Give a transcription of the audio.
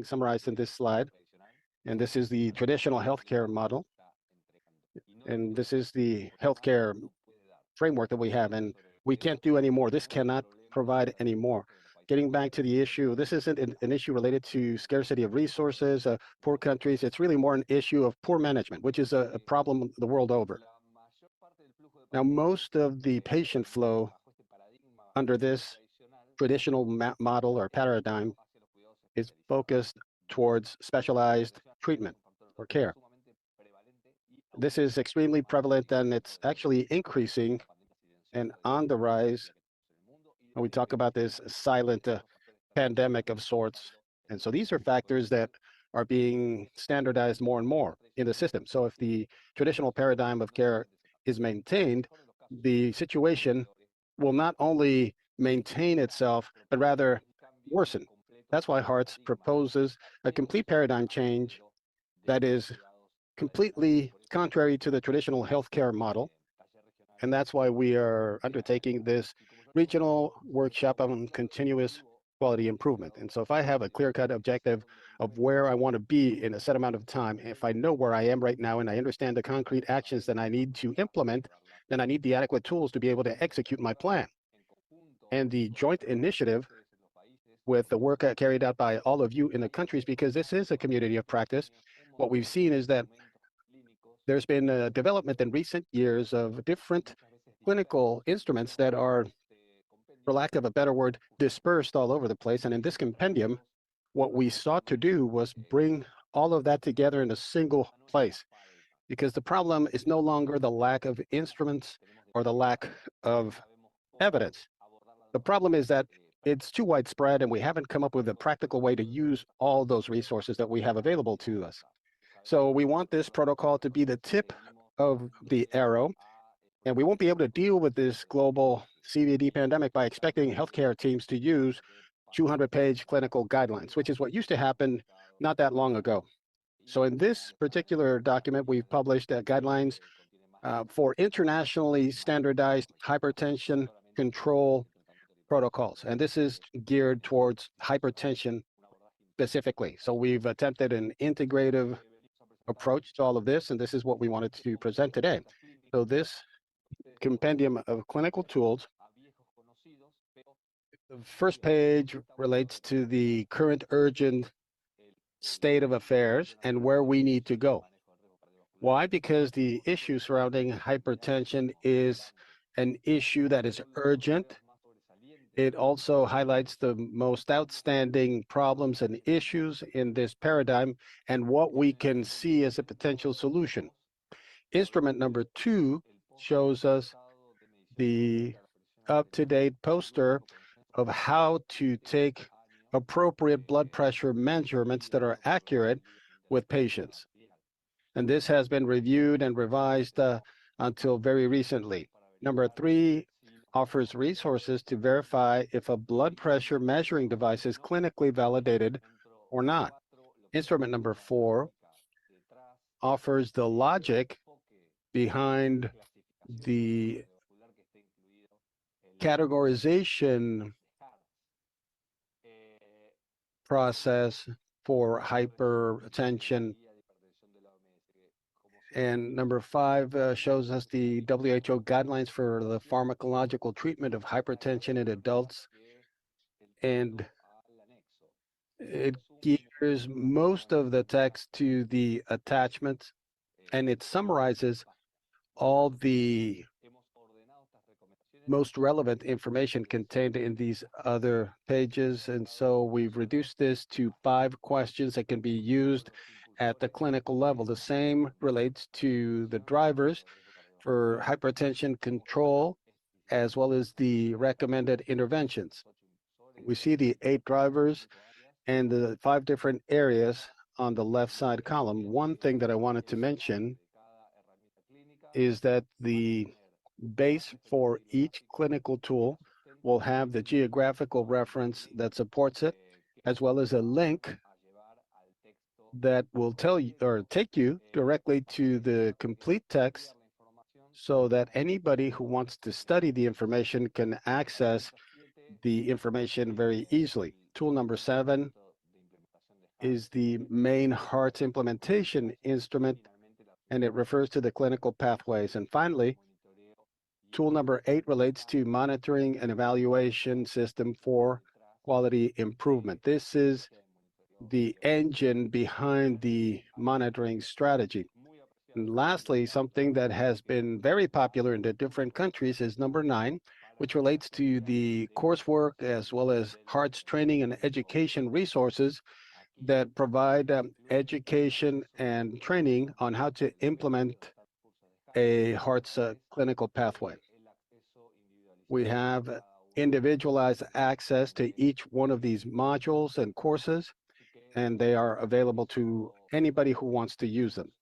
summarized in this slide. And this is the traditional healthcare model. And this is the healthcare framework that we have. And we can't do any more. This cannot provide any more. Getting back to the issue, this isn't an issue related to scarcity of resources, poor countries. It's really more an issue of poor management, which is a problem the world over. Now, most of the patient flow under this traditional model or paradigm is focused towards specialized treatment or care. This is extremely prevalent, and it's actually increasing and on the rise. And we talk about this silent pandemic of sorts. And so these are factors that are being standardized more and more in the system. So if the traditional paradigm of care is maintained, the situation will not only maintain itself, but rather worsen. That's why Hartz proposes a complete paradigm change that is completely contrary to the traditional healthcare model. And that's why we are undertaking this regional workshop on continuous quality improvement. And so if I have a clear-cut objective of where I want to be in a set amount of time, if I know where I am right now and I understand the concrete actions that I need to implement, then I need the adequate tools to be able to execute my plan. And the joint initiative with the work carried out by all of you in the countries, because this is a community of practice, what we've seen is that there's been a development in recent years of different clinical instruments that are, for lack of a better word, dispersed all over the place. And in this compendium, what we sought to do was bring all of that together in a single place, because the problem is no longer the lack of instruments or the lack of evidence. The problem is that it's too widespread, and we haven't come up with a practical way to use all those resources that we have available to us. So we want this protocol to be the tip of the arrow, and we won't be able to deal with this global CVD pandemic by expecting healthcare teams to use 200-page clinical guidelines, which is what used to happen not that long ago. So in this particular document, we've published guidelines for internationally standardized hypertension control protocols. And this is geared towards hypertension specifically. So we've attempted an integrative approach to all of this, and this is what we wanted to present today. So this compendium of clinical tools, the first page relates to the current urgent state of affairs and where we need to go. Why? Because the issue surrounding hypertension is an issue that is urgent. It also highlights the most outstanding problems and issues in this paradigm and what we can see as a potential solution. Instrument number 2 shows us the up-to-date poster of how to take appropriate blood pressure measurements that are accurate with patients. And this has been reviewed and revised until very recently. Number 3 offers resources to verify if a blood pressure measuring device is clinically validated or not. Instrument number 4 offers the logic behind the categorization process for hypertension. And number 5 shows us the WHO guidelines for the pharmacological treatment of hypertension in adults. And it gears most of the text to the attachments, and it summarizes all the most relevant information contained in these other pages. And so we've reduced this to 5 questions that can be used at the clinical level. The same relates to the drivers for hypertension control, as well as the recommended interventions. We see the 8 drivers and the 5 different areas on the left side column. One thing that I wanted to mention is that the base for each clinical tool will have the geographical reference that supports it, as well as a link that will tell you or take you directly to the complete text, so that anybody who wants to study the information can access the information very easily. Tool number 7 is the main HEARTS implementation instrument, and it refers to the clinical pathways. And finally, tool number 8 relates to monitoring and evaluation system for quality improvement. This is the engine behind the monitoring strategy. And lastly, something that has been very popular in the different countries is number 9, which relates to the coursework as well as HEARTS training and education resources that provide education and training on how to implement a HEARTS clinical pathway. We have individualized access to each one of these modules and courses, and they are available to anybody who wants to use them.